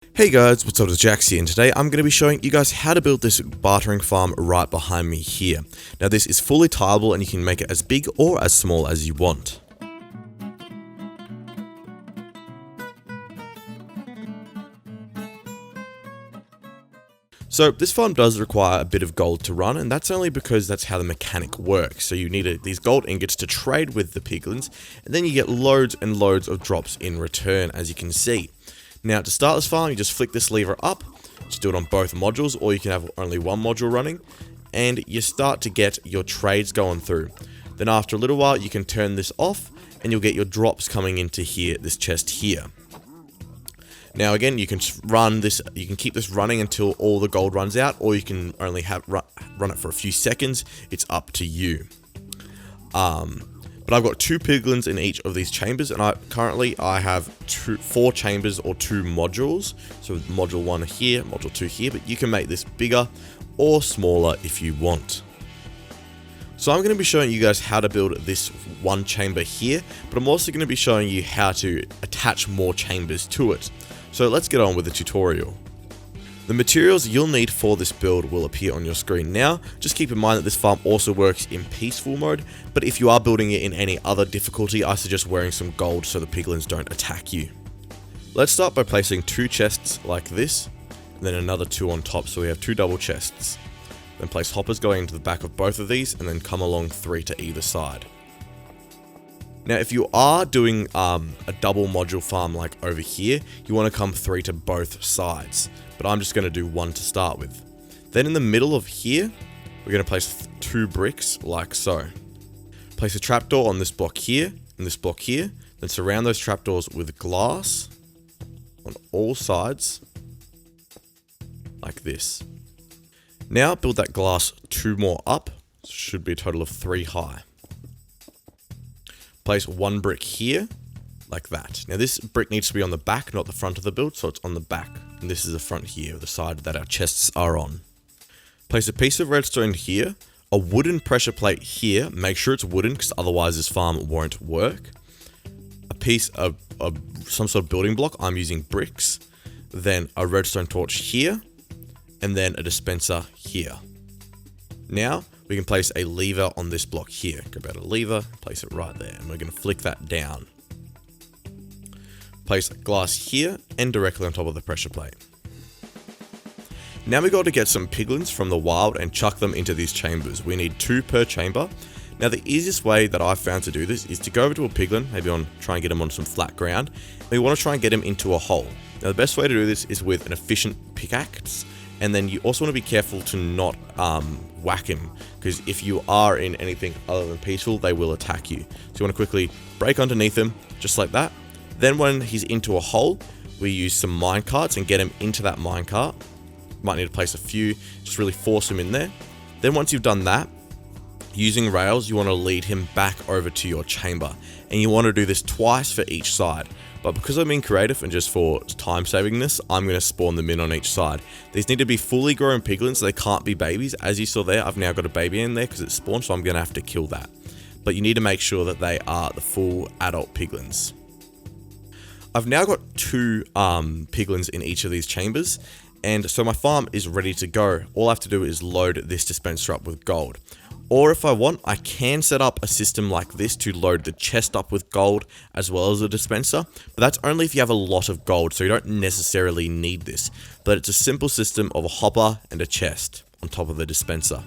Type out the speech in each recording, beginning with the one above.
Hey guys, what's up, it's Jax here, and today I'm going to be showing you guys how to build this bartering farm right behind me here. Now this is fully tileable and you can make it as big or as small as you want. So this farm does require a bit of gold to run, and that's only because that's how the mechanic works. So you need these gold ingots to trade with the piglins, and then you get loads and loads of drops in return, as you can see. Now to start this farm, you just flick this lever up, just do it on both modules, or you can have only one module running, and you start to get your trades going through. Then after a little while, you can turn this off, and you'll get your drops coming into here, this chest here. Now again, you can run this, you can keep this running until all the gold runs out, or you can only run it for a few seconds. It's up to you. But I've got 2 piglins in each of these chambers, and currently I have 4 chambers or 2 modules. So module 1 here, module 2 here, but you can make this bigger or smaller if you want. So I'm going to be showing you guys how to build this one chamber here, but I'm also going to be showing you how to attach more chambers to it. So let's get on with the tutorial. The materials you'll need for this build will appear on your screen now. Just keep in mind that this farm also works in peaceful mode, but if you are building it in any other difficulty, I suggest wearing some gold so the piglins don't attack you. Let's start by placing 2 chests like this, and then another 2 on top, so we have 2 double chests. Then place hoppers going into the back of both of these, and then come along 3 to either side. Now if you are doing a double module farm like over here, you want to come 3 to both sides. But I'm just going to do 1 to start with. Then in the middle of here, we're going to place 2 bricks like so. Place a trapdoor on this block here, and this block here, then surround those trapdoors with glass on all sides, like this. Now build that glass 2 more up, should be a total of 3 high. Place 1 brick here, like that. Now this brick needs to be on the back, not the front of the build, so it's on the back. And this is the front here, the side that our chests are on. Place a piece of redstone here, a wooden pressure plate here, make sure it's wooden because otherwise this farm won't work. A piece of some sort of building block, I'm using bricks. Then a redstone torch here, and then a dispenser here. Now we can place a lever on this block here. Grab out a lever, place it right there, and we're going to flick that down. Place glass here and directly on top of the pressure plate. Now we got to get some piglins from the wild and chuck them into these chambers. We need 2 per chamber. Now the easiest way that I've found to do this is to go over to a piglin, maybe try and get him on some flat ground. And we want to try and get him into a hole. Now the best way to do this is with an efficient pickaxe. And then you also want to be careful to not whack him, because if you are in anything other than peaceful, they will attack you. So you want to quickly break underneath him, just like that. Then when he's into a hole, we use some mine carts and get him into that mine cart. Might need to place a few, just really force him in there. Then once you've done that, using rails, you want to lead him back over to your chamber. And you want to do this twice for each side. But because I'm being creative and just for time saving this, I'm going to spawn them in on each side. These need to be fully grown piglins, so they can't be babies. As you saw there, I've now got a baby in there because it spawned, so I'm going to have to kill that. But you need to make sure that they are the full adult piglins. I've now got 2 piglins in each of these chambers, and so my farm is ready to go. All I have to do is load this dispenser up with gold. Or if I want, I can set up a system like this to load the chest up with gold as well as the dispenser, but that's only if you have a lot of gold, so you don't necessarily need this. But it's a simple system of a hopper and a chest on top of the dispenser.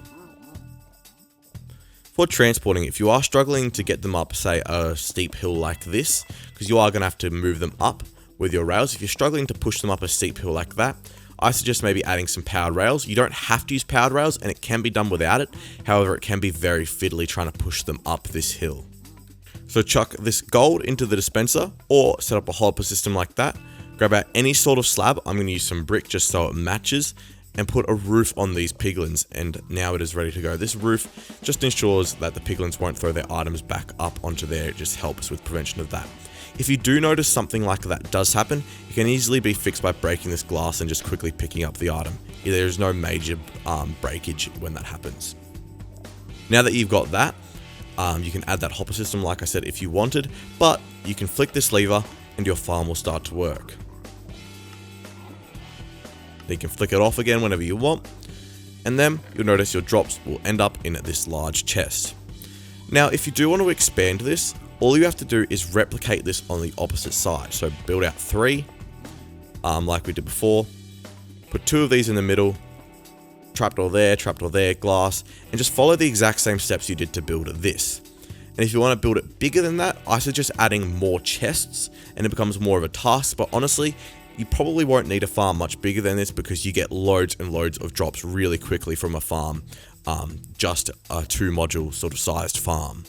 For transporting, if you are struggling to get them up, say, a steep hill like this, because you are going to have to move them up with your rails. If you're struggling to push them up a steep hill like that, I suggest maybe adding some powered rails. You don't have to use powered rails, and it can be done without it. However, it can be very fiddly trying to push them up this hill. So chuck this gold into the dispenser, or set up a hopper system like that. Grab out any sort of slab. I'm going to use some brick just so it matches, and put a roof on these piglins, and now it is ready to go. This roof just ensures that the piglins won't throw their items back up onto there. It just helps with prevention of that. If you do notice something like that does happen, it can easily be fixed by breaking this glass and just quickly picking up the item. There is no major breakage when that happens. Now that you've got that, you can add that hopper system like I said if you wanted, but you can flick this lever and your farm will start to work. You can flick it off again whenever you want, and then you'll notice your drops will end up in this large chest. Now, if you do want to expand this, all you have to do is replicate this on the opposite side. So build out 3, like we did before. Put 2 of these in the middle, trapdoor there, glass, and just follow the exact same steps you did to build this. And if you want to build it bigger than that, I suggest adding more chests, and it becomes more of a task. But honestly, you probably won't need a farm much bigger than this, because you get loads and loads of drops really quickly from a farm, just a 2 module sort of sized farm.